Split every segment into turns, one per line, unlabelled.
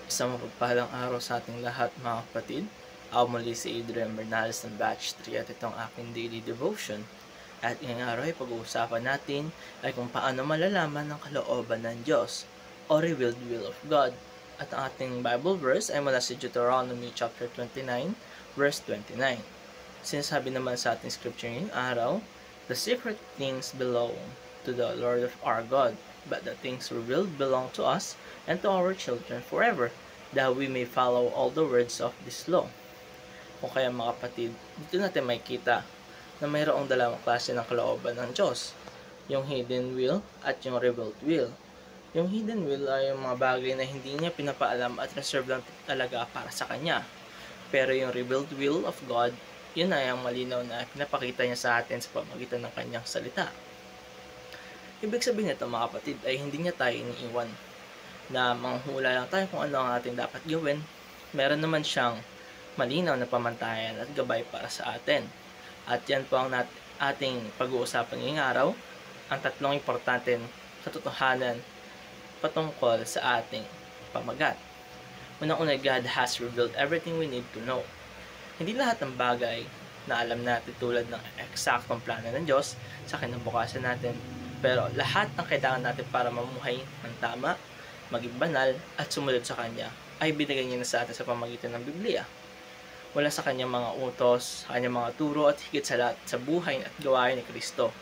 Isang mapagpahalang araw sa ating lahat, mga kapatid. Ako muli si Adrian Bernales ng Batch 3 at itong aking daily devotion. At ngayong araw ay pag-uusapan natin ay kung paano malalaman ang kalooban ng Diyos o revealed will of God. At ang ating Bible verse ay mula sa Deuteronomy chapter 29, verse 29. Sinasabi naman sa ating scripture ngayong araw, "The secret things belong to the Lord of our God, but the things revealed belong to us and to our children forever, that we may follow all the words of this law." Kung kaya mga kapatid, dito natin makikita na mayroong dalawang klase ng kalooban ng Diyos, yung hidden will at yung revealed will. Yung hidden will ay yung mga bagay na hindi niya pinapaalam at reserve lang talaga para sa Kanya. Pero yung revealed will of God, yun ay ang malinaw na pinapakita niya sa atin sa pamamagitan ng Kanyang salita. Ibig sabihin nito mga kapatid ay hindi niya tayo iniiwan na manghula lang tayo kung ano ang ating dapat gawin. Meron naman siyang malinaw na pamantayan at gabay para sa atin. At yan po ang ating pag-uusapan ngayong araw, ang tatlong importanteng katotohanan patungkol sa ating pamagat. Unang-una, God has revealed everything we need to know. Hindi lahat ng bagay na alam natin tulad ng eksaktong plano ng Diyos sa kinabukasan natin, pero lahat ng kailangan natin para mamuhay ng tama, maging banal at sumunod sa Kanya ay binigay niya na sa atin sa pamamagitan ng Biblia. Wala sa Kanyang mga utos, sa Kanyang mga turo at higit sa lahat sa buhay at gawain ni Kristo.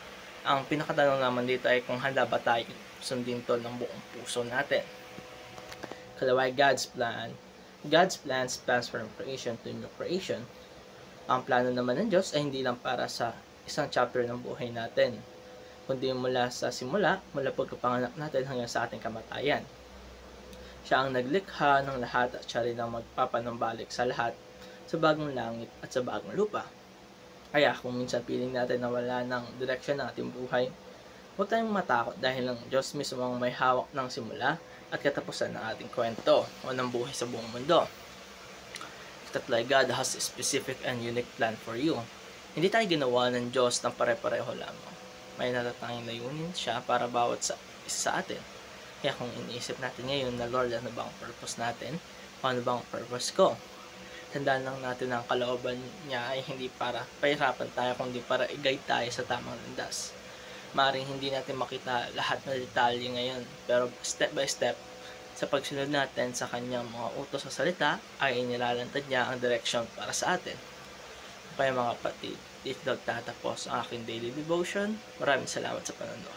Ang pinakatanong naman dito ay kung handa ba tayo sundin to ng buong puso natin. Kalaway, God's plan. God's plans from creation to new creation. Ang plano naman ng Diyos ay hindi lang para sa isang chapter ng buhay natin, kundi mula sa simula, mula pagkapanganak natin hanggang sa ating kamatayan. Siya ang naglikha ng lahat at siya rin ang magpapanumbalik sa lahat sa bagong langit at sa bagong lupa. Kaya kung minsan piling natin na wala ng direksyon ng ating buhay, huwag tayong matakot dahil ang Diyos mismo ang may hawak ng simula at katapusan ng ating kwento o ng buhay sa buong mundo. Tatlo, God has a specific and unique plan for you. Hindi tayo ginawa ng Diyos ng pare-pareho lamang. May natatanging layunin siya para bawat isa sa atin. Kaya kung iniisip natin ngayon na Lord, ano ba ang purpose natin? O ano ba ang purpose ko? Tandaan lang natin na ang kalooban niya ay hindi para pahirapan tayo, kundi para i-guide tayo sa tamang landas. Maaaring hindi natin makita lahat ng detalye ngayon, pero step by step, sa pagsunod natin sa kanyang mga utos sa salita, ay inilalantad niya ang direction para sa atin. Kaya mga kapatid, dito nagtatapos ang aking daily devotion. Maraming salamat sa panonood.